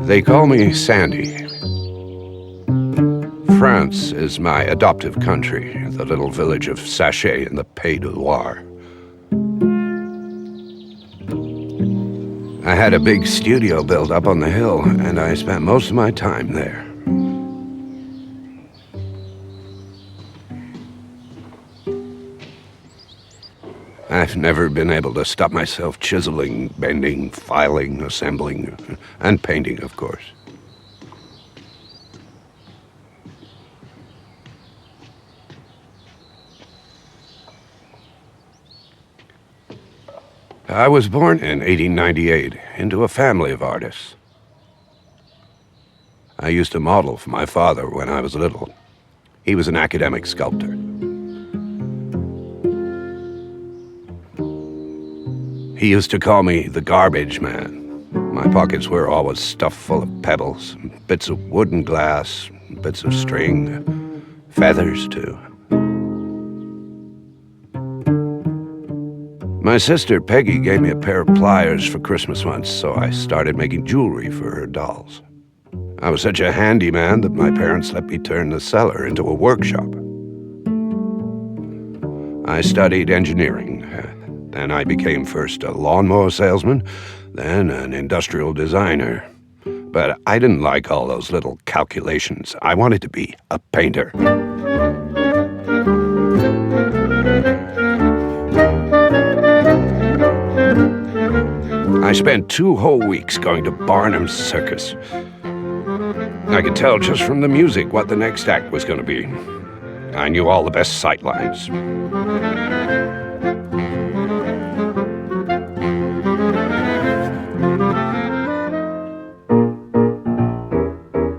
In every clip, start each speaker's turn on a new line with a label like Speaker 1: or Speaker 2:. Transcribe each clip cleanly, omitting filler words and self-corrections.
Speaker 1: They call me Sandy. France is my adoptive country, the little village of Sachet in the Pays de Loire. I had a big studio built up on the hill, and I spent most of my time there. I've never been able to stop myself chiseling, bending, filing, assembling, and painting, of course. I was born in 1898 into a family of artists. I used to model for my father when I was little. He was an academic sculptor. He used to call me the garbage man. My pockets were always stuffed full of pebbles, bits of wood and glass, bits of string, feathers too. My sister Peggy gave me a pair of pliers for Christmas once, so I started making jewelry for her dolls. I was such a handyman that my parents let me turn the cellar into a workshop. I studied engineering. Then I became first a lawnmower salesman, then an industrial designer. But I didn't like all those little calculations. I wanted to be a painter. I spent 2 whole weeks going to Barnum's Circus. I could tell just from the music what the next act was going to be. I knew all the best sight lines.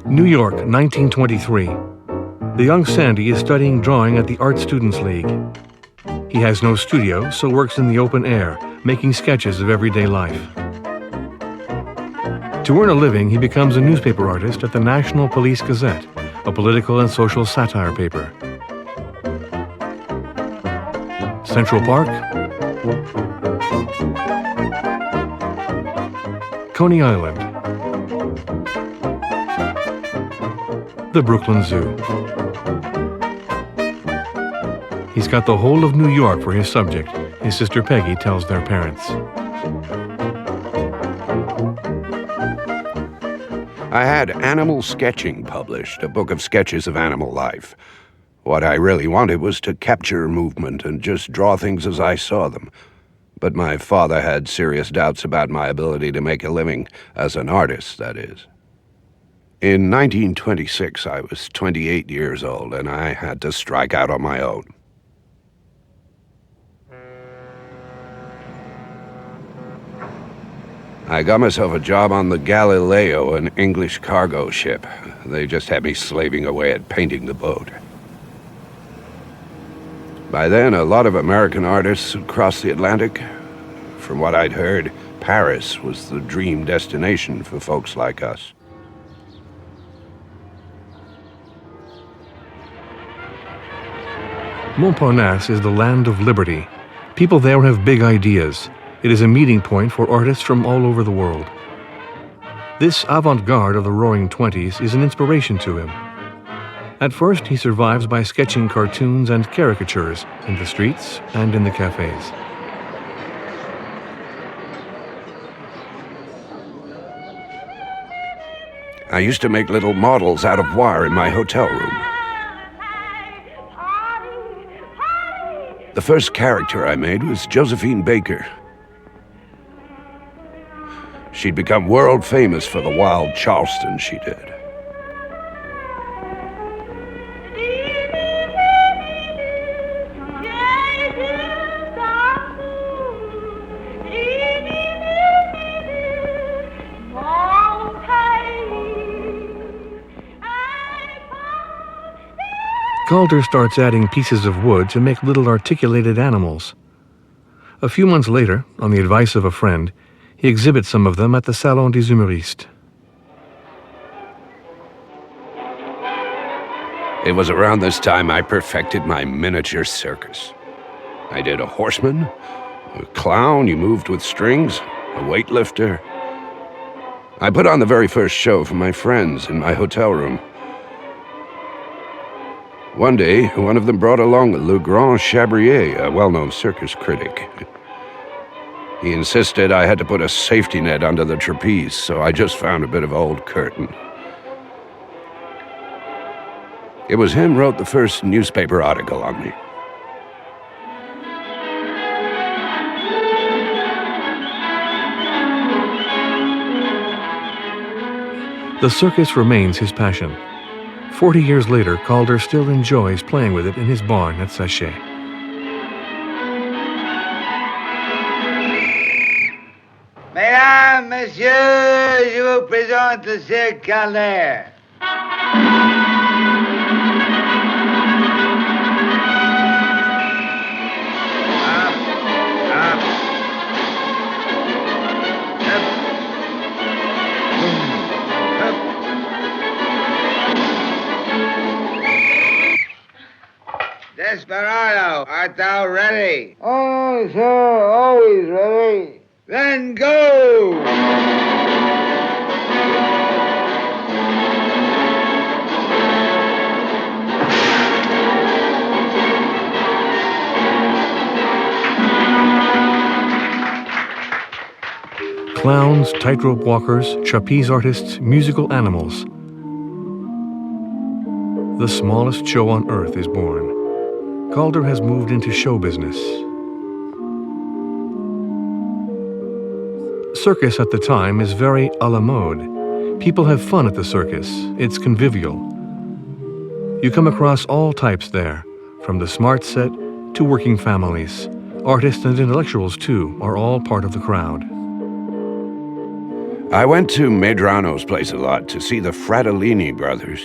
Speaker 2: New York, 1923. The young Sandy is studying drawing at the Art Students League. He has no studio, so works in the open air, making sketches of everyday life. To earn a living, he becomes a newspaper artist at the National Police Gazette, a political and social satire paper. Central Park, Coney Island, the Brooklyn Zoo. He's got the whole of New York for his subject, his sister Peggy tells their parents.
Speaker 1: I had Animal Sketching published, a book of sketches of animal life. What I really wanted was to capture movement and just draw things as I saw them. But my father had serious doubts about my ability to make a living, as an artist, that is. In 1926, I was 28 years old, and I had to strike out on my own. I got myself a job on the Galileo, an English cargo ship. They just had me slaving away at painting the boat. By then, a lot of American artists had crossed the Atlantic. From what I'd heard, Paris was the dream destination for folks like us.
Speaker 2: Montparnasse is the land of liberty. People there have big ideas. It is a meeting point for artists from all over the world. This avant-garde of the Roaring Twenties is an inspiration to him. At first, he survives by sketching cartoons and caricatures in the streets and in the cafes.
Speaker 1: I used to make little models out of wire in my hotel room. The first character I made was Josephine Baker. She'd become world famous for the wild Charleston she did.
Speaker 2: Calder starts adding pieces of wood to make little articulated animals. A few months later, on the advice of a friend, he exhibits some of them at the Salon des Humoristes.
Speaker 1: It was around this time I perfected my miniature circus. I did a horseman, a clown you moved with strings, a weightlifter, I put on the very first show for my friends in my hotel room. One day, one of them brought along Le Grand Chabrier, a well-known circus critic. He insisted I had to put a safety net under the trapeze, so I just found a bit of old curtain. It was him wrote the first newspaper article on me.
Speaker 2: The circus remains his passion. 40 years later, Calder still enjoys playing with it in his barn at Sachet.
Speaker 3: Mesdames, Messieurs, je vous présente le cirque Calder. Desperado, art thou ready? Oh, sir, always ready. Then go!
Speaker 2: Clowns, tightrope walkers, trapeze artists, musical animals. The smallest show on earth is born. Calder has moved into show business. Circus at the time is very a la mode. People have fun at the circus. It's convivial. You come across all types there, from the smart set to working families. Artists and intellectuals, too, are all part of the crowd.
Speaker 1: I went to Medrano's place a lot to see the Fratellini brothers.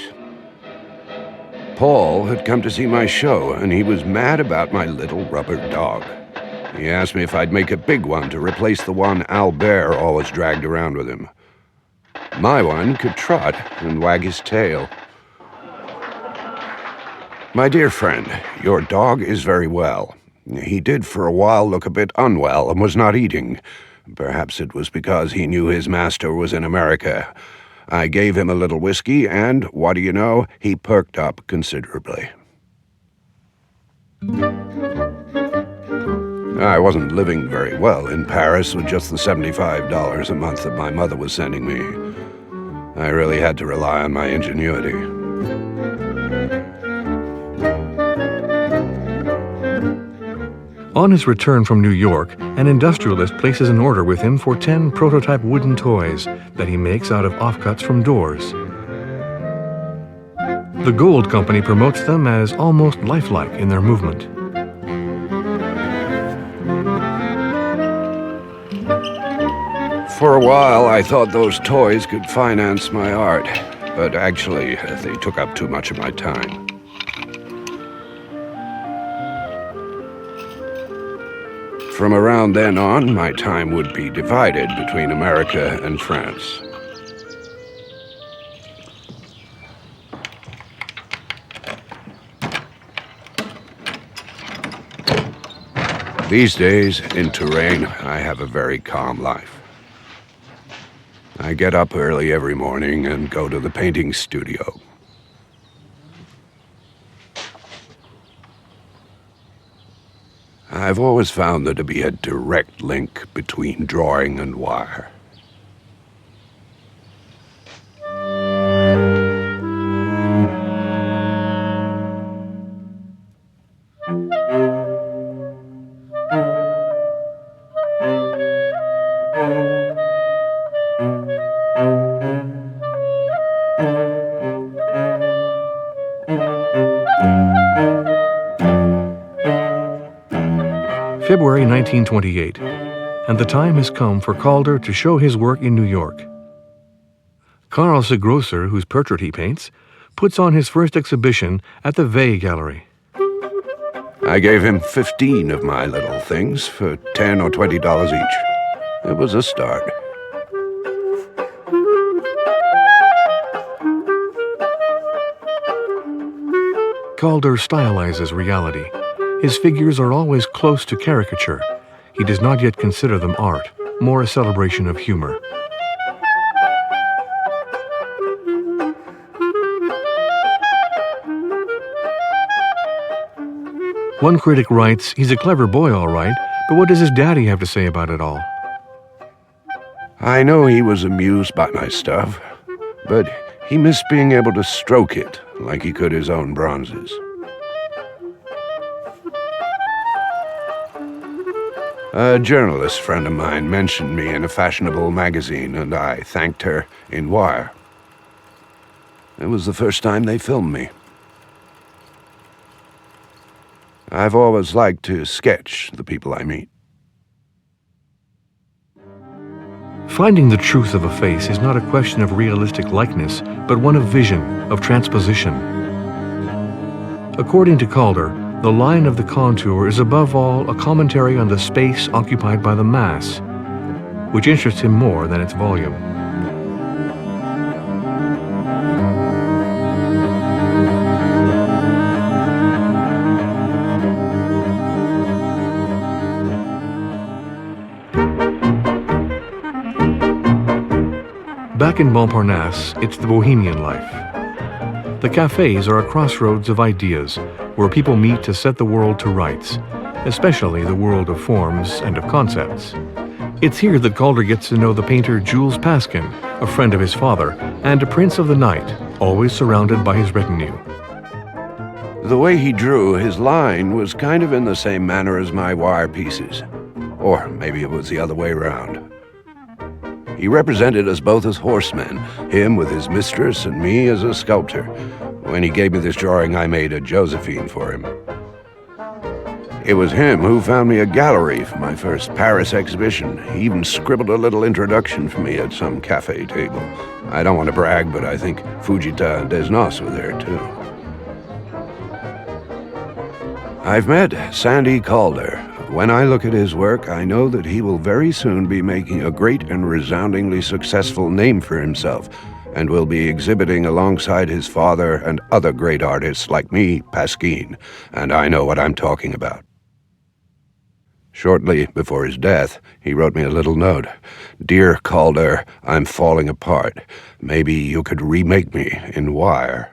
Speaker 1: Paul had come to see my show, and he was mad about my little rubber dog. He asked me if I'd make a big one to replace the one Albert always dragged around with him. My one could trot and wag his tail. My dear friend, your dog is very well. He did for a while look a bit unwell and was not eating. Perhaps it was because he knew his master was in America. I gave him a little whiskey, and, what do you know, he perked up considerably. I wasn't living very well in Paris with just the $75 a month that my mother was sending me. I really had to rely on my ingenuity.
Speaker 2: On his return from New York, an industrialist places an order with him for 10 prototype wooden toys that he makes out of offcuts from doors. The Gold Company promotes them as almost lifelike in their movement.
Speaker 1: For a while, I thought those toys could finance my art, but actually, they took up too much of my time. From around then on, my time would be divided between America and France. These days, in Touraine, I have a very calm life. I get up early every morning and go to the painting studio. I've always found there to be a direct link between drawing and wire.
Speaker 2: February 1928, and the time has come for Calder to show his work in New York. Karl Segrosser, whose portrait he paints, puts on his first exhibition at the Vey Gallery.
Speaker 1: I gave him 15 of my little things for $10 or $20 each. It was a start.
Speaker 2: Calder stylizes reality. His figures are always close to caricature. He does not yet consider them art, more a celebration of humor. One critic writes, "He's a clever boy, all right, but what does his daddy have to say about it all?"
Speaker 1: I know he was amused by my stuff, but he missed being able to stroke it like he could his own bronzes. A journalist friend of mine mentioned me in a fashionable magazine, and I thanked her in Wire. It was the first time they filmed me. I've always liked to sketch the people I meet.
Speaker 2: Finding the truth of a face is not a question of realistic likeness, but one of vision, of transposition. According to Calder, the line of the contour is above all a commentary on the space occupied by the mass, which interests him more than its volume. Back in Montparnasse, it's the bohemian life. The cafes are a crossroads of ideas where people meet to set the world to rights, especially the world of forms and of concepts. It's here that Calder gets to know the painter Jules Pascin, a friend of his father, and a prince of the night, always surrounded by his retinue.
Speaker 1: The way he drew his line was kind of in the same manner as my wire pieces. Or maybe it was the other way around. He represented us both as horsemen, him with his mistress and me as a sculptor. When he gave me this drawing, I made a Josephine for him. It was him who found me a gallery for my first Paris exhibition. He even scribbled a little introduction for me at some cafe table. I don't want to brag, but I think Fujita and Desnos were there too. I've met Sandy Calder. When I look at his work, I know that he will very soon be making a great and resoundingly successful name for himself, and will be exhibiting alongside his father and other great artists like me, Pasquin, and I know what I'm talking about. Shortly before his death, he wrote me a little note. "Dear Calder, I'm falling apart. Maybe you could remake me in wire."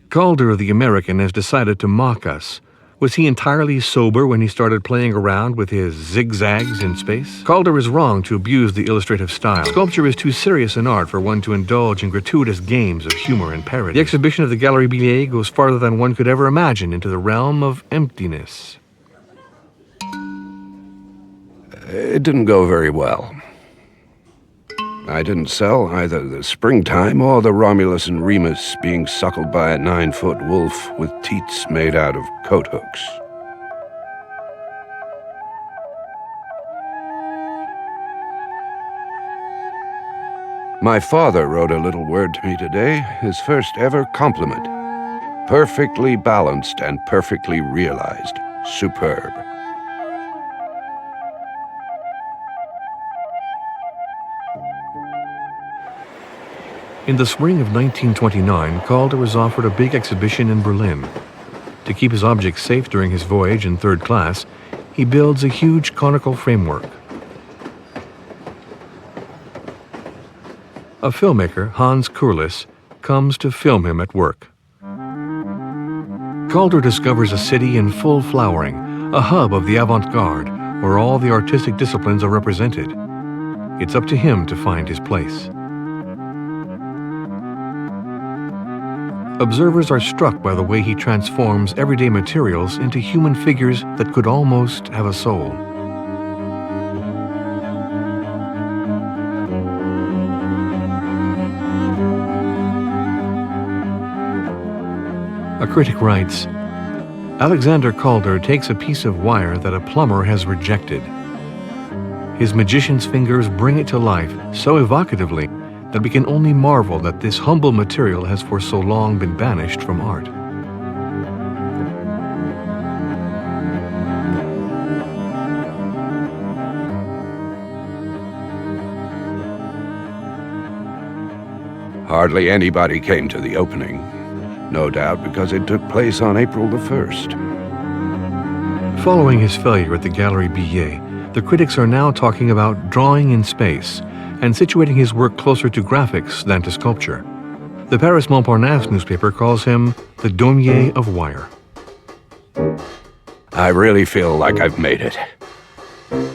Speaker 2: Calder, the American, has decided to mock us. Was he entirely sober when he started playing around with his zigzags in space? Calder is wrong to abuse the illustrative style. Sculpture is too serious an art for one to indulge in gratuitous games of humor and parody. The exhibition of the Galerie Billet goes farther than one could ever imagine into the realm of emptiness.
Speaker 1: It didn't go very well. I didn't sell either the Springtime or the Romulus and Remus being suckled by a 9-foot wolf with teats made out of coat hooks. My father wrote a little word to me today, his first ever compliment. Perfectly balanced and perfectly realized. Superb.
Speaker 2: In the spring of 1929, Calder was offered a big exhibition in Berlin. To keep his objects safe during his voyage in third class, he builds a huge conical framework. A filmmaker, Hans Kurlis, comes to film him at work. Calder discovers a city in full flowering, a hub of the avant-garde, where all the artistic disciplines are represented. It's up to him to find his place. Observers are struck by the way he transforms everyday materials into human figures that could almost have a soul. A critic writes, Alexander Calder takes a piece of wire that a plumber has rejected. His magician's fingers bring it to life so evocatively that we can only marvel that this humble material has for so long been banished from art.
Speaker 1: Hardly anybody came to the opening, no doubt because it took place on April the 1st.
Speaker 2: Following his failure at the Galerie Billet, the critics are now talking about drawing in space and situating his work closer to graphics than to sculpture. The Paris Montparnasse newspaper calls him the Daumier of wire.
Speaker 1: I really feel like I've made it.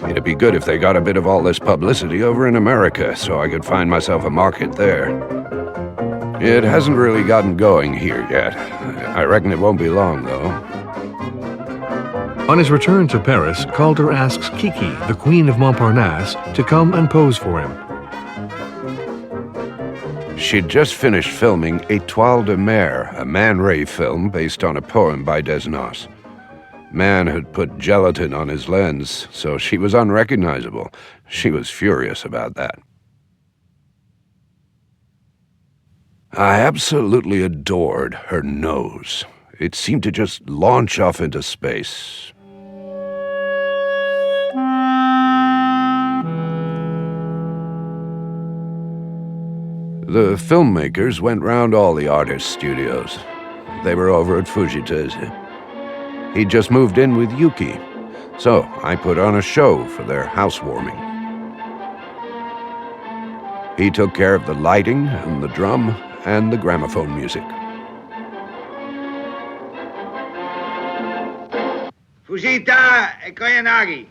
Speaker 1: It'd be good if they got a bit of all this publicity over in America so I could find myself a market there. It hasn't really gotten going here yet. I reckon it won't be long, though.
Speaker 2: On his return to Paris, Calder asks Kiki, the Queen of Montparnasse, to come and pose for him.
Speaker 1: She'd just finished filming Étoile de Mer, a Man Ray film based on a poem by Desnos. Man had put gelatin on his lens, so she was unrecognizable. She was furious about that. I absolutely adored her nose. It seemed to just launch off into space. The filmmakers went round all the artists' studios. They were over at Fujita's. He'd just moved in with Yuki, so I put on a show for their housewarming. He took care of the lighting and the drum and the gramophone music.
Speaker 3: Fujita et Koyanagi.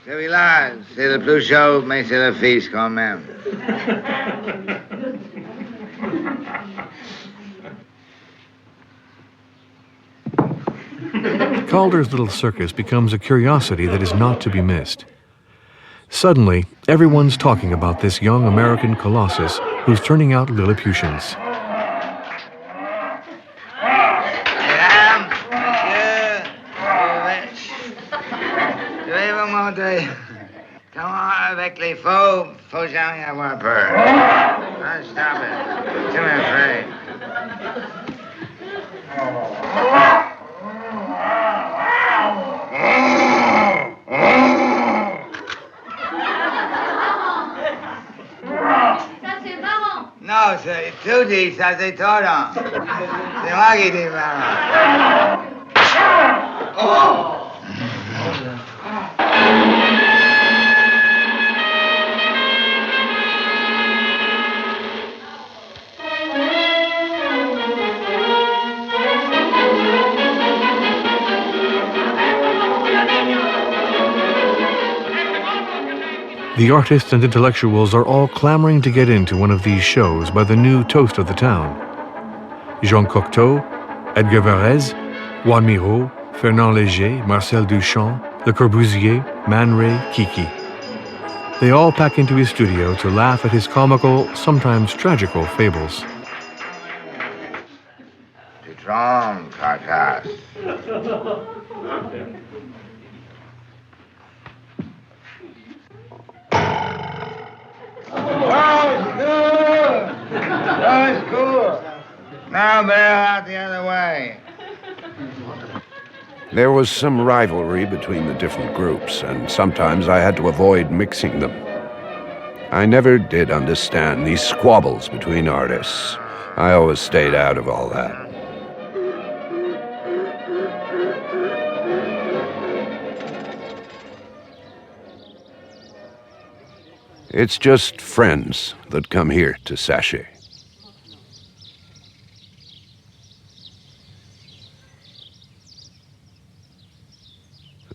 Speaker 3: Celui-là, c'est le plus chaud, mais c'est le fils quand même.
Speaker 2: Calder's little circus becomes a curiosity that is not to be missed. Suddenly, everyone's talking about this young American colossus who's turning out Lilliputians.
Speaker 3: Mesdames, messieurs, je vais vous montrer comment avec les faux, faut jamais avoir peur. Ah, stop it. Too afraid. Non, c'est tout dit, ça c'est tordant. C'est moi qui dis marrant.
Speaker 2: The artists and intellectuals are all clamoring to get into one of these shows by the new toast of the town. Jean Cocteau, Edgar Varèse, Juan Miro, Fernand Léger, Marcel Duchamp, Le Corbusier, Man Ray, Kiki. They all pack into his studio to laugh at his comical, sometimes tragical fables.
Speaker 3: Tu trompes, carcasse. That was cool. Now bail out the other way.
Speaker 1: There was some rivalry between the different groups, and sometimes I had to avoid mixing them. I never did understand these squabbles between artists. I always stayed out of all that. It's just friends that come here to Sachet.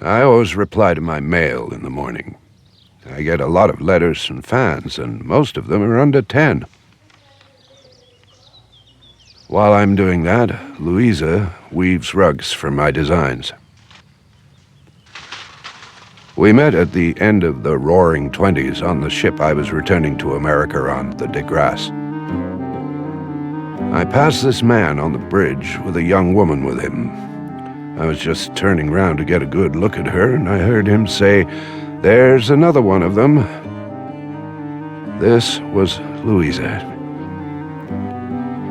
Speaker 1: I always reply to my mail in the morning. I get a lot of letters from fans, and most of them are under 10. While I'm doing that, Louisa weaves rugs for my designs. We met at the end of the Roaring '20s on the ship I was returning to America on, the De Grasse. I passed this man on the bridge with a young woman with him. I was just turning round to get a good look at her, and I heard him say, "There's another one of them." This was Louisa.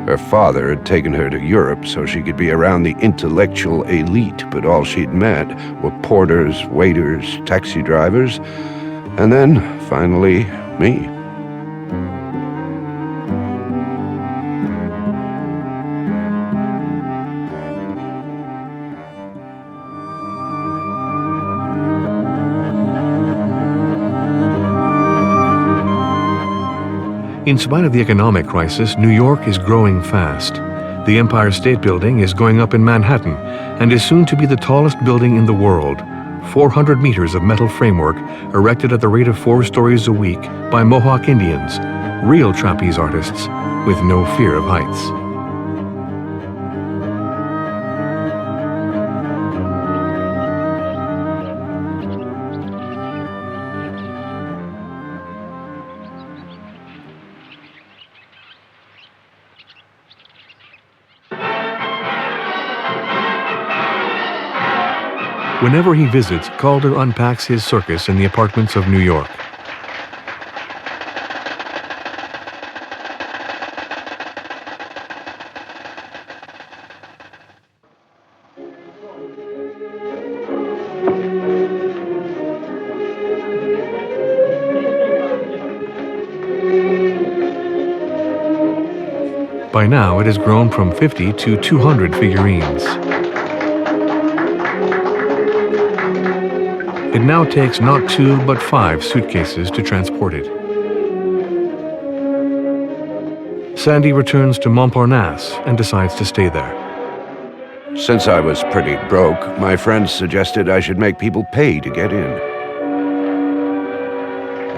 Speaker 1: Her father had taken her to Europe so she could be around the intellectual elite, but all she'd met were porters, waiters, taxi drivers, and then, finally, me.
Speaker 2: In spite of the economic crisis, New York is growing fast. The Empire State Building is going up in Manhattan and is soon to be the tallest building in the world. 400 meters of metal framework erected at the rate of 4 stories a week by Mohawk Indians, real trapeze artists with no fear of heights. Whenever he visits, Calder unpacks his circus in the apartments of New York. By now, it has grown from 50 to 200 figurines. It now takes not 2 but 5 suitcases to transport it. Sandy returns to Montparnasse and decides to stay there.
Speaker 1: Since I was pretty broke, my friends suggested I should make people pay to get in.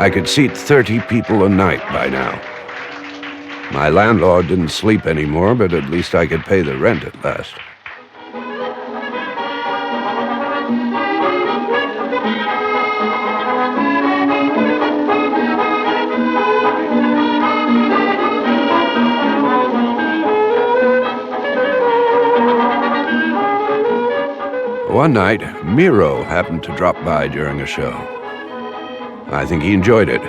Speaker 1: I could seat 30 people a night by now. My landlord didn't sleep anymore, but at least I could pay the rent at last. One night, Miro happened to drop by during a show. I think he enjoyed it.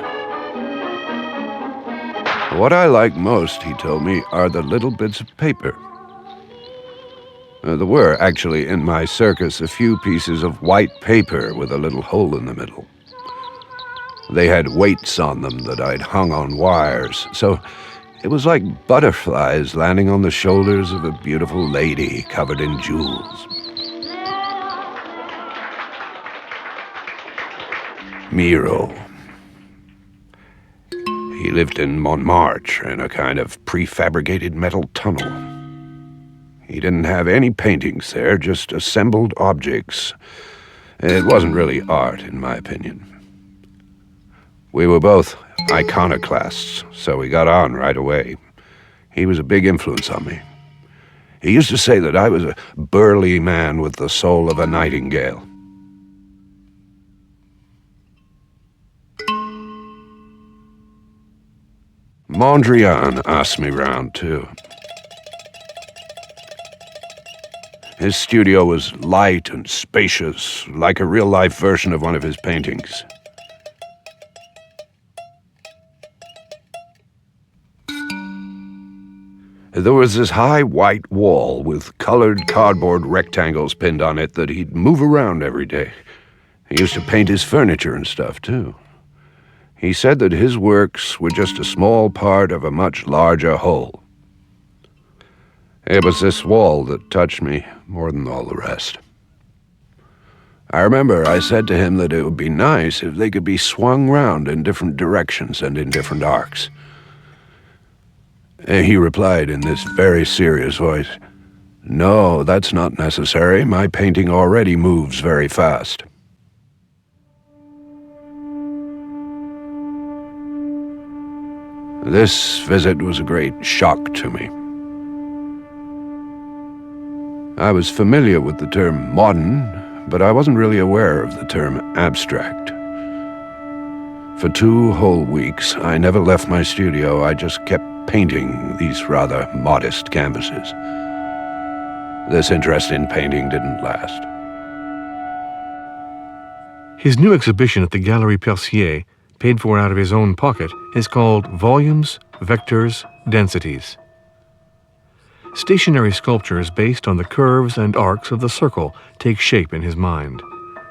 Speaker 1: What I like most, he told me, are the little bits of paper. There were actually in my circus a few pieces of white paper with a little hole in the middle. They had weights on them that I'd hung on wires, so it was like butterflies landing on the shoulders of a beautiful lady covered in jewels. Miro. He lived in Montmartre in a kind of prefabricated metal tunnel. He didn't have any paintings there, just assembled objects. It wasn't really art, in my opinion. We were both iconoclasts, so we got on right away. He was a big influence on me. He used to say that I was a burly man with the soul of a nightingale. Mondrian asked me round, too. His studio was light and spacious, like a real-life version of one of his paintings. There was this high white wall with colored cardboard rectangles pinned on it that he'd move around every day. He used to paint his furniture and stuff, too. He said that his works were just a small part of a much larger whole. It was this wall that touched me more than all the rest. I remember I said to him that it would be nice if they could be swung round in different directions and in different arcs. He replied in this very serious voice, "No, that's not necessary. My painting already moves very fast." This visit was a great shock to me. I was familiar with the term modern, but I wasn't really aware of the term abstract. For 2 whole weeks, I never left my studio. I just kept painting these rather modest canvases. This interest in painting didn't last.
Speaker 2: His new exhibition at the Galerie Percier, paid for out of his own pocket, is called Volumes, Vectors, Densities. Stationary sculptures based on the curves and arcs of the circle take shape in his mind.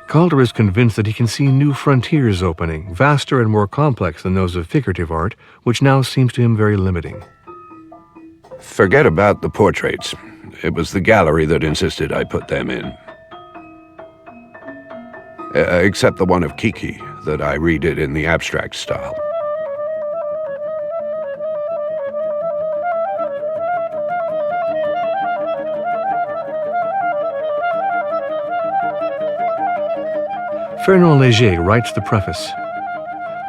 Speaker 2: Calder is convinced that he can see new frontiers opening, vaster and more complex than those of figurative art, which now seems to him very limiting.
Speaker 1: Forget about the portraits. It was the gallery that insisted I put them in. Except the one of Kiki, that I redid in the abstract style.
Speaker 2: Fernand Léger writes the preface.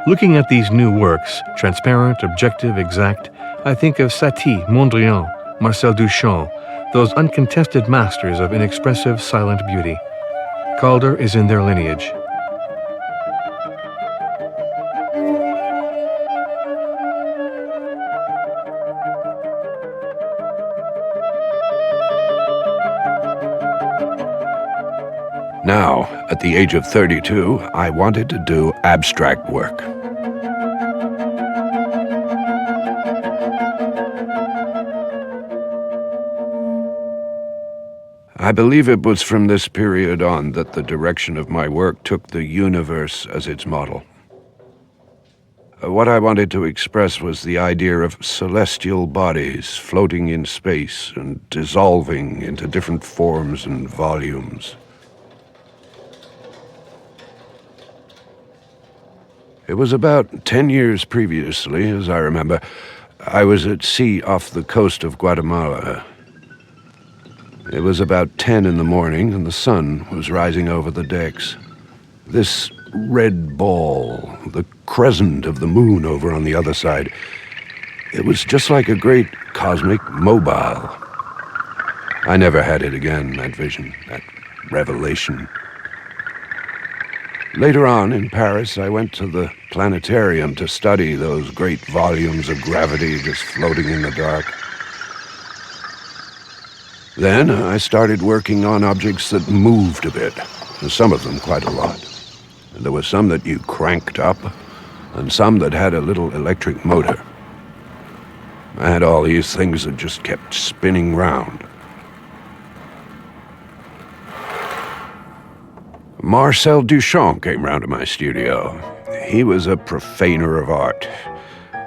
Speaker 2: Looking at these new works, transparent, objective, exact, I think of Satie, Mondrian, Marcel Duchamp, those uncontested masters of inexpressive, silent beauty. Calder is in their lineage.
Speaker 1: Now, at the age of 32, I wanted to do abstract work. I believe it was from this period on that the direction of my work took the universe as its model. What I wanted to express was the idea of celestial bodies floating in space and dissolving into different forms and volumes. It was about 10 years previously, as I remember. I was at sea off the coast of Guatemala. It was about 10 in the morning, and the sun was rising over the decks. This red ball, the crescent of the moon over on the other side, it was just like a great cosmic mobile. I never had it again, that vision, that revelation. Later on, in Paris, I went to the planetarium to study those great volumes of gravity just floating in the dark. Then I started working on objects that moved a bit, and some of them quite a lot. There were some that you cranked up, and some that had a little electric motor. I had all these things that just kept spinning round. Marcel Duchamp came round to my studio. He was a profaner of art.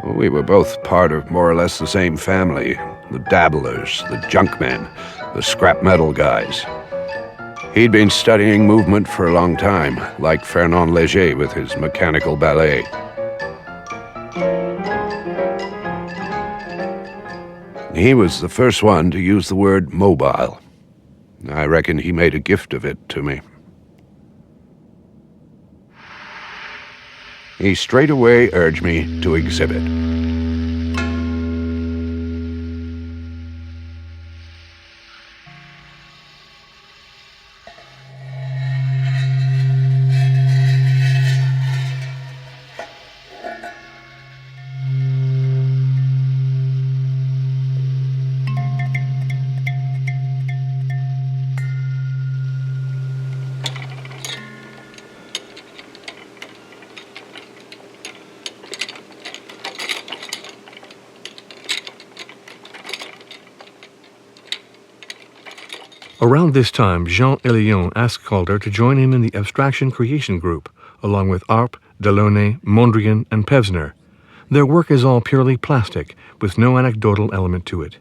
Speaker 1: We were both part of more or less the same family, the dabblers, the junk men, the scrap metal guys. He'd been studying movement for a long time, like Fernand Léger with his mechanical ballet. He was the first one to use the word mobile. I reckon he made a gift of it to me. He straight away urged me to exhibit.
Speaker 2: Around this time, Jean Hélion asked Calder to join him in the abstraction creation group, along with Arp, Delaunay, Mondrian, and Pevsner. Their work is all purely plastic, with no anecdotal element to it.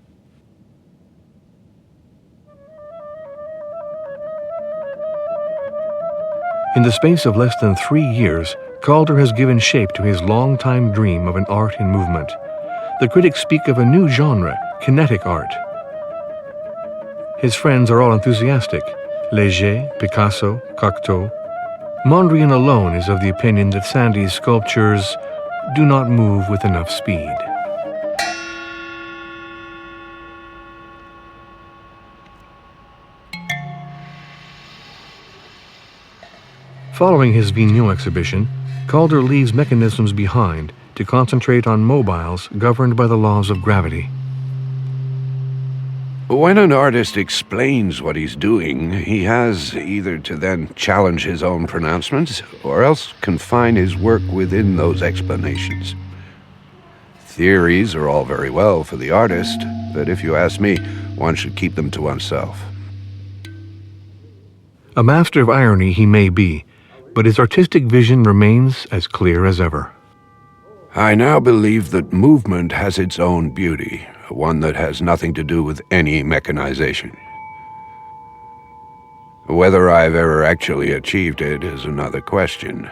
Speaker 2: In the space of less than 3 years, Calder has given shape to his long-time dream of an art in movement. The critics speak of a new genre, kinetic art. His friends are all enthusiastic: Léger, Picasso, Cocteau. Mondrian alone is of the opinion that Sandy's sculptures do not move with enough speed. Following his Vignon exhibition, Calder leaves mechanisms behind to concentrate on mobiles governed by the laws of gravity.
Speaker 1: When an artist explains what he's doing, he has either to then challenge his own pronouncements or else confine his work within those explanations. Theories are all very well for the artist, but if you ask me, one should keep them to oneself.
Speaker 2: A master of irony he may be, but his artistic vision remains as clear as ever.
Speaker 1: I now believe that movement has its own beauty, one that has nothing to do with any mechanization. Whether I've ever actually achieved it is another question.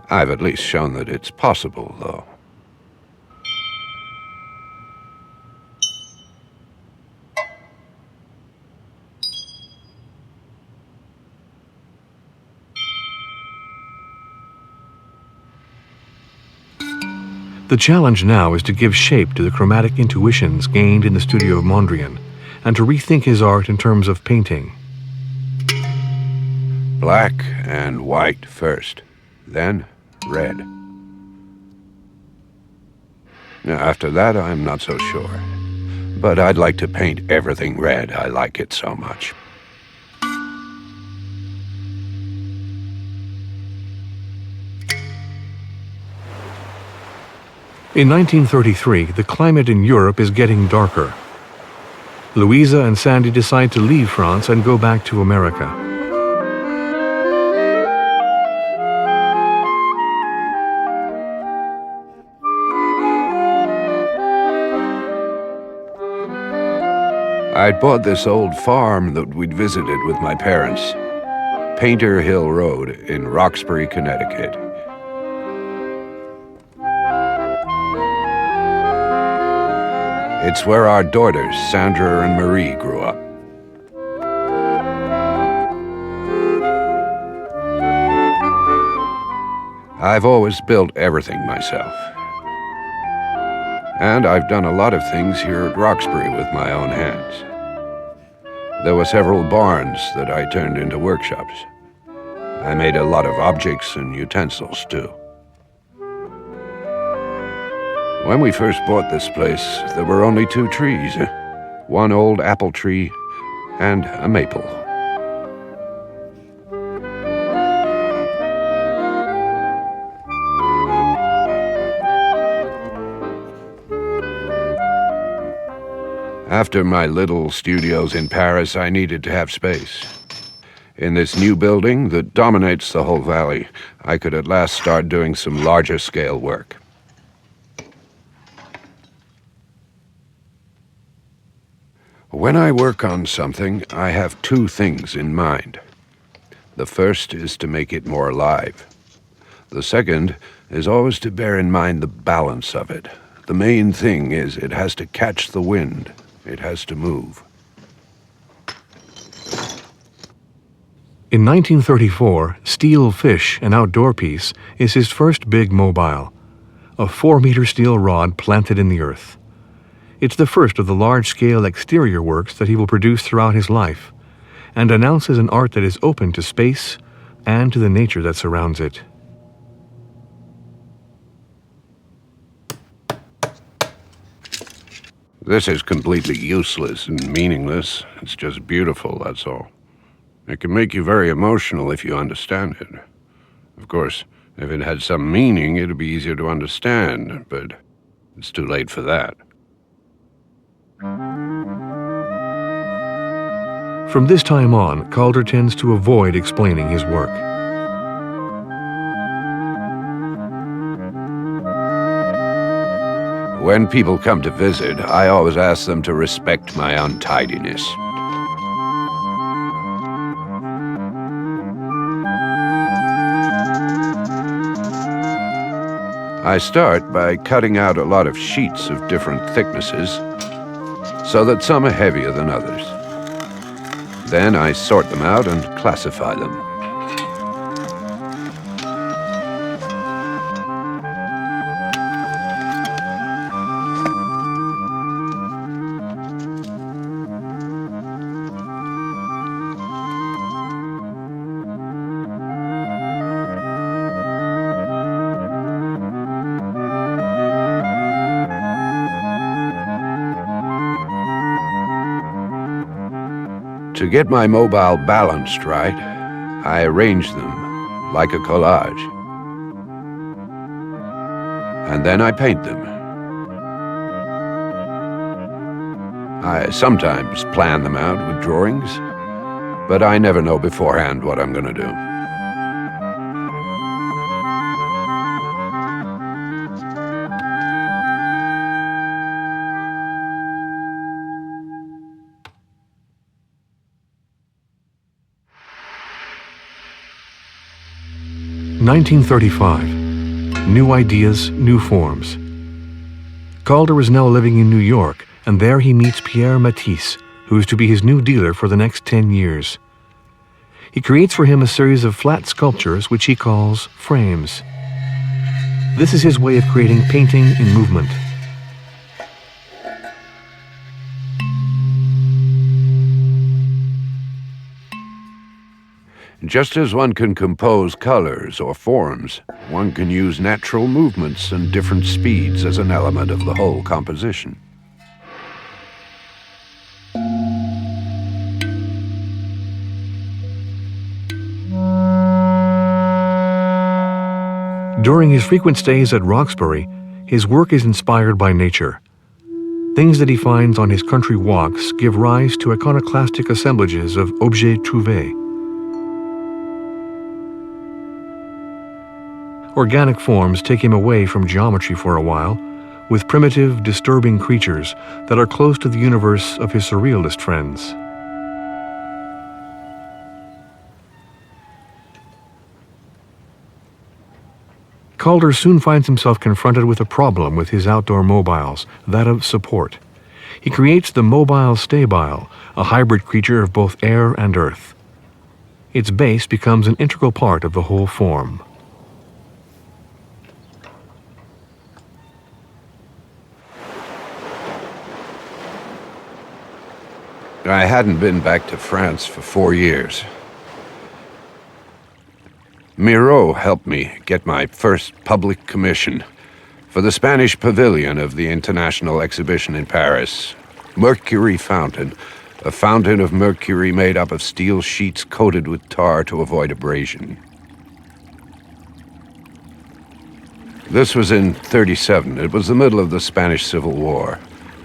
Speaker 1: I've at least shown that it's possible, though.
Speaker 2: The challenge now is to give shape to the chromatic intuitions gained in the studio of Mondrian, and to rethink his art in terms of painting.
Speaker 1: Black and white first, then red. After that, I'm not so sure. But I'd like to paint everything red. I like it so much.
Speaker 2: In 1933, the climate in Europe is getting darker. Louisa and Sandy decide to leave France and go back to America.
Speaker 1: I'd bought this old farm that we'd visited with my parents, Painter Hill Road in Roxbury, Connecticut. It's where our daughters, Sandra and Marie, grew up. I've always built everything myself. And I've done a lot of things here at Roxbury with my own hands. There were several barns that I turned into workshops. I made a lot of objects and utensils, too. When we first bought this place, there were only 2 trees, one old apple tree and a maple. After my little studios in Paris, I needed to have space. In this new building that dominates the whole valley, I could at last start doing some larger scale work. When I work on something, I have 2 things in mind. The first is to make it more alive. The second is always to bear in mind the balance of it. The main thing is it has to catch the wind. It has to move.
Speaker 2: In 1934, Steel Fish, an outdoor piece, is his first big mobile, a 4-meter steel rod planted in the earth. It's the first of the large-scale exterior works that he will produce throughout his life, and announces an art that is open to space and to the nature that surrounds it.
Speaker 1: This is completely useless and meaningless. It's just beautiful, that's all. It can make you very emotional if you understand it. Of course, if it had some meaning, it'd be easier to understand, but it's too late for that.
Speaker 2: From this time on, Calder tends to avoid explaining his work.
Speaker 1: When people come to visit, I always ask them to respect my untidiness. I start by cutting out a lot of sheets of different thicknesses so that some are heavier than others. Then I sort them out and classify them. To get my mobile balanced right, I arrange them like a collage. And then I paint them. I sometimes plan them out with drawings, but I never know beforehand what I'm going to do.
Speaker 2: In 1935. New ideas, new forms. Calder is now living in New York, and there he meets Pierre Matisse, who is to be his new dealer for the next 10 years. He creates for him a series of flat sculptures which he calls frames. This is his way of creating painting in movement.
Speaker 1: Just as one can compose colors or forms, one can use natural movements and different speeds as an element of the whole composition.
Speaker 2: During his frequent stays at Roxbury, his work is inspired by nature. Things that he finds on his country walks give rise to iconoclastic assemblages of objets trouvés. Organic forms take him away from geometry for a while, with primitive, disturbing creatures that are close to the universe of his surrealist friends. Calder soon finds himself confronted with a problem with his outdoor mobiles, that of support. He creates the mobile stabile, a hybrid creature of both air and earth. Its base becomes an integral part of the whole form.
Speaker 1: I hadn't been back to France for 4 years. Miro helped me get my first public commission for the Spanish pavilion of the International Exhibition in Paris. Mercury Fountain, a fountain of mercury made up of steel sheets coated with tar to avoid abrasion. This was in '37. It was the middle of the Spanish Civil War.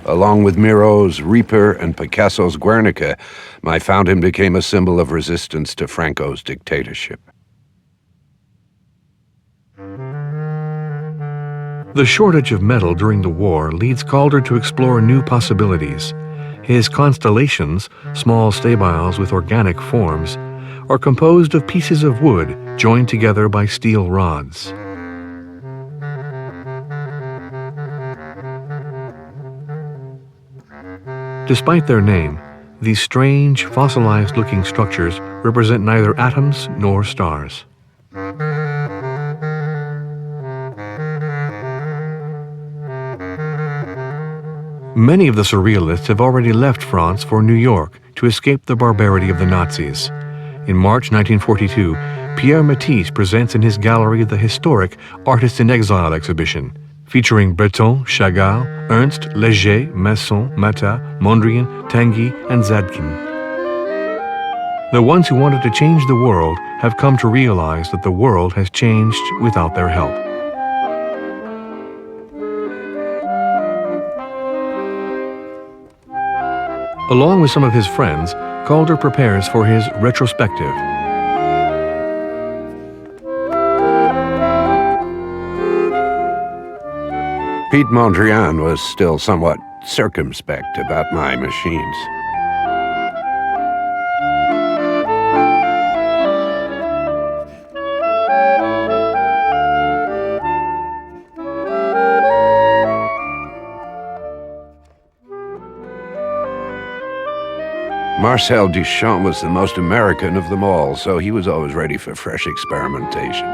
Speaker 1: Along with Miro's Reaper and Picasso's Guernica, my fountain became a symbol of resistance to Franco's dictatorship.
Speaker 2: The shortage of metal during the war leads Calder to explore new possibilities. His constellations, small stabiles with organic forms, are composed of pieces of wood joined together by steel rods. Despite their name, these strange, fossilized-looking structures represent neither atoms nor stars. Many of the surrealists have already left France for New York to escape the barbarity of the Nazis. In March 1942, Pierre Matisse presents in his gallery the historic Artists in Exile exhibition, featuring Breton, Chagall, Ernst, Léger, Masson, Matta, Mondrian, Tanguy, and Zadkine. The ones who wanted to change the world have come to realize that the world has changed without their help. Along with some of his friends, Calder prepares for his retrospective.
Speaker 1: Pete Mondrian was still somewhat circumspect about my machines. Marcel Duchamp was the most American of them all, so he was always ready for fresh experimentation.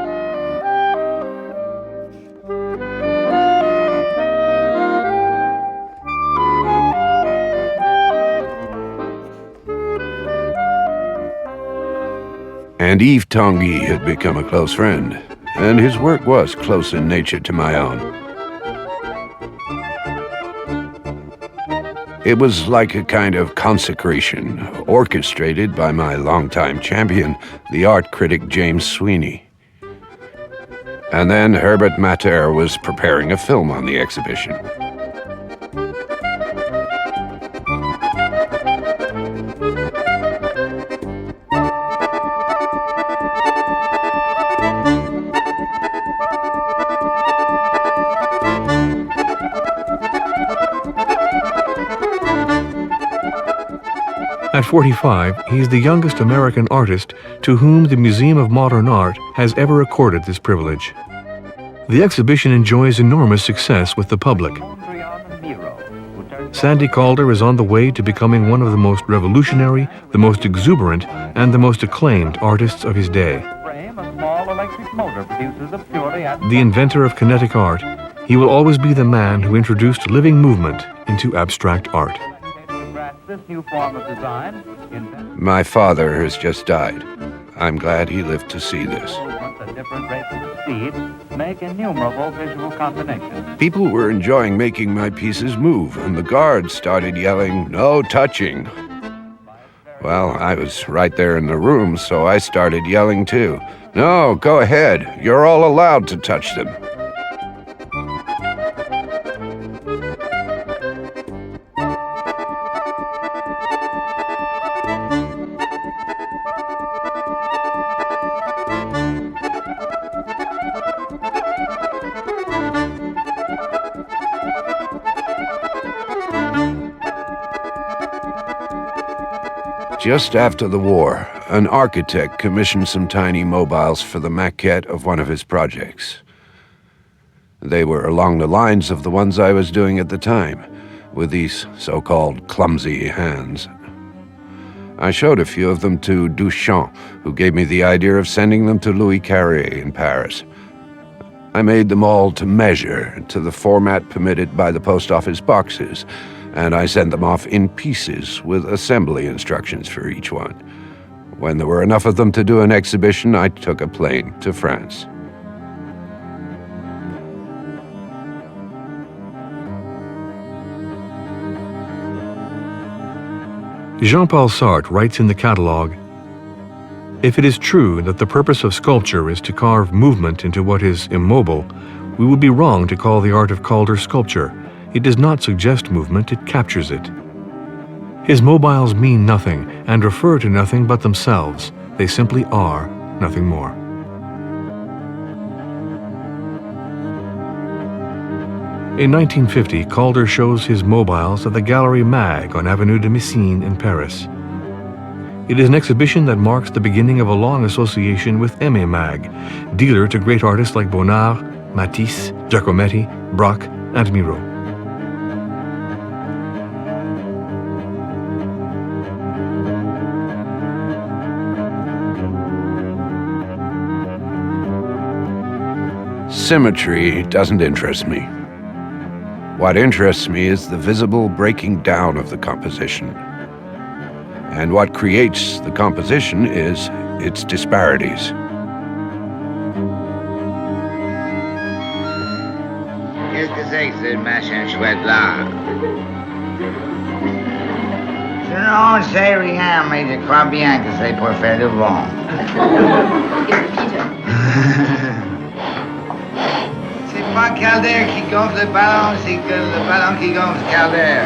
Speaker 1: And Yves Tanguy had become a close friend, and his work was close in nature to my own. It was like a kind of consecration, orchestrated by my longtime champion, the art critic James Sweeney. And then Herbert Matter was preparing a film on the exhibition.
Speaker 2: At 45, he is the youngest American artist to whom the Museum of Modern Art has ever accorded this privilege. The exhibition enjoys enormous success with the public. Sandy Calder is on the way to becoming one of the most revolutionary, the most exuberant, and the most acclaimed artists of his day.
Speaker 4: A small electric motor producers of purely
Speaker 2: The inventor of kinetic art, he will always be the man who introduced living movement into abstract art.
Speaker 4: this new form of design.
Speaker 1: My father has just died. I'm glad he lived to see this.
Speaker 4: At different rates of speed make innumerable visual combinations.
Speaker 1: People were enjoying making my pieces move, and the guards started yelling, "No touching." Well, I was right there in the room, so I started yelling too. "No, go ahead. You're all allowed to touch them." Just after the war, an architect commissioned some tiny mobiles for the maquette of one of his projects. They were along the lines of the ones I was doing at the time, with these so-called clumsy hands. I showed a few of them to Duchamp, who gave me the idea of sending them to Louis Carré in Paris. I made them all to measure, to the format permitted by the post office boxes, and I sent them off in pieces with assembly instructions for each one. When there were enough of them to do an exhibition, I took a plane to France.
Speaker 2: Jean-Paul Sartre writes in the catalogue, "If it is true that the purpose of sculpture is to carve movement into what is immobile, we would be wrong to call the art of Calder sculpture. It does not suggest movement, it captures it." His mobiles mean nothing and refer to nothing but themselves. They simply are, nothing more. In 1950, Calder shows his mobiles at the Galerie Mag on Avenue de Messine in Paris. It is an exhibition that marks the beginning of a long association with Aimé Mag, dealer to great artists like Bonnard, Matisse, Giacometti, Braque, and Miro.
Speaker 1: Symmetry doesn't interest me. What interests me is the visible breaking down of the composition. And what creates the composition is its disparities.
Speaker 3: Qu'est-ce que c'est que ce machin chouette là? Je n'en sais rien, mais je crois bien que c'est pour faire le vent. C'est pas Calder qui gonfle le ballon, c'est que le ballon qui gonfle Calder.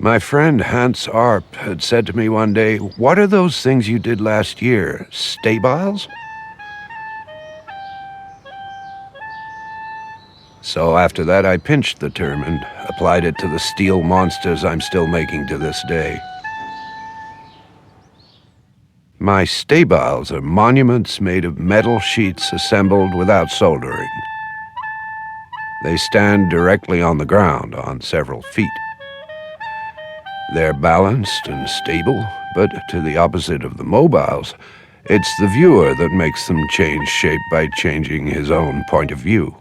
Speaker 1: My friend Hans Arp had said to me one day, "What are those things you did last year? Stabiles?" So after that, I pinched the term and applied it to the steel monsters I'm still making to this day. My stabiles are monuments made of metal sheets assembled without soldering. They stand directly on the ground on several feet. They're balanced and stable, but to the opposite of the mobiles, it's the viewer that makes them change shape by changing his own point of view.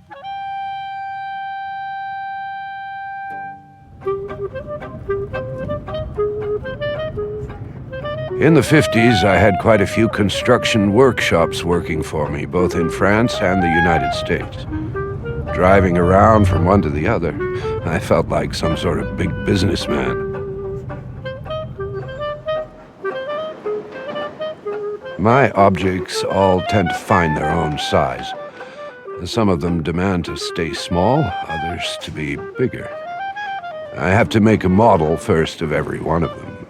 Speaker 1: In the 50s, I had quite a few construction workshops working for me, both in France and the United States. Driving around from one to the other, I felt like some sort of big businessman. My objects all tend to find their own size. Some of them demand to stay small, others to be bigger. I have to make a model first of every one of them.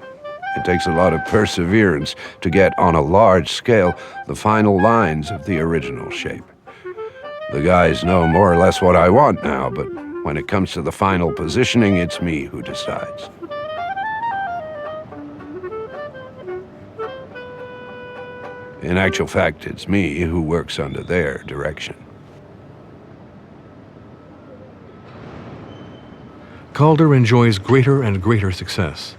Speaker 1: It takes a lot of perseverance to get on a large scale the final lines of the original shape. The guys know more or less what I want now, but when it comes to the final positioning, it's me who decides. In actual fact, it's me who works under their direction.
Speaker 2: Calder enjoys greater and greater success.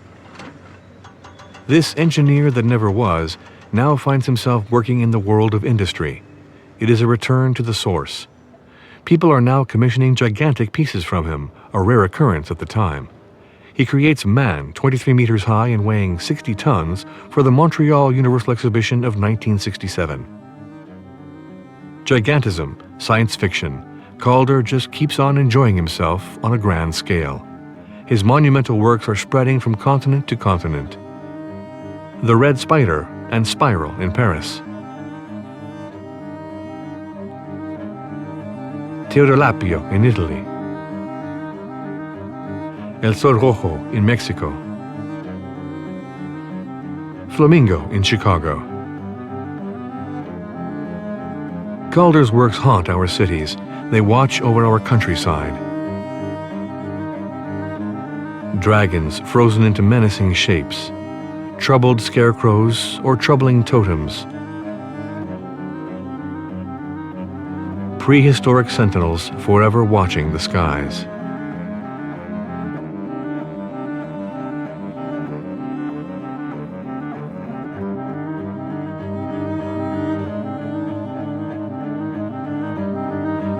Speaker 2: This engineer that never was now finds himself working in the world of industry. It is a return to the source. People are now commissioning gigantic pieces from him, a rare occurrence at the time. He creates Man, 23 meters high and weighing 60 tons, for the Montreal Universal Exhibition of 1967. Gigantism, science fiction. Calder just keeps on enjoying himself on a grand scale. His monumental works are spreading from continent to continent. The Red Spider and Spiral in Paris. Teodolapio in Italy. El Sol Rojo in Mexico. Flamingo in Chicago. Calder's works haunt our cities. They watch over our countryside. Dragons frozen into menacing shapes. Troubled scarecrows or troubling totems. Prehistoric sentinels forever watching the skies.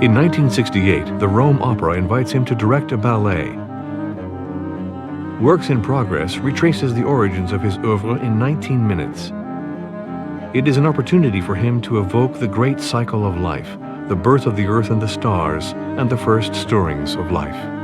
Speaker 2: In 1968, the Rome Opera invites him to direct a ballet. Works in Progress retraces the origins of his oeuvre in 19 minutes. It is an opportunity for him to evoke the great cycle of life, the birth of the earth and the stars, and the first stirrings of life.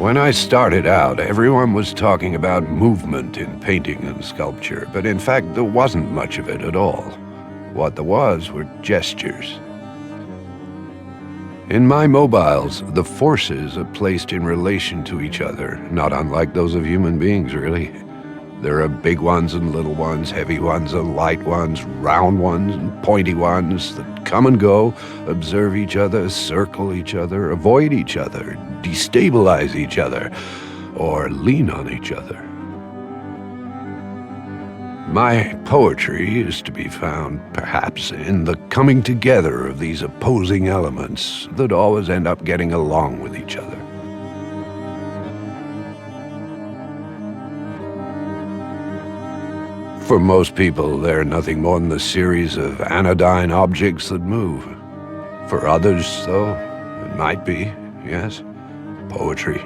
Speaker 1: When I started out, everyone was talking about movement in painting and sculpture, but in fact there wasn't much of it at all. What there was were gestures. In my mobiles, the forces are placed in relation to each other, not unlike those of human beings, really. There are big ones and little ones, heavy ones and light ones, round ones and pointy ones that come and go, observe each other, circle each other, avoid each other, destabilize each other, or lean on each other. My poetry is to be found, perhaps, in the coming together of these opposing elements that always end up getting along with each other. For most people, they're nothing more than a series of anodyne objects that move. For others, though, it might be, yes, poetry.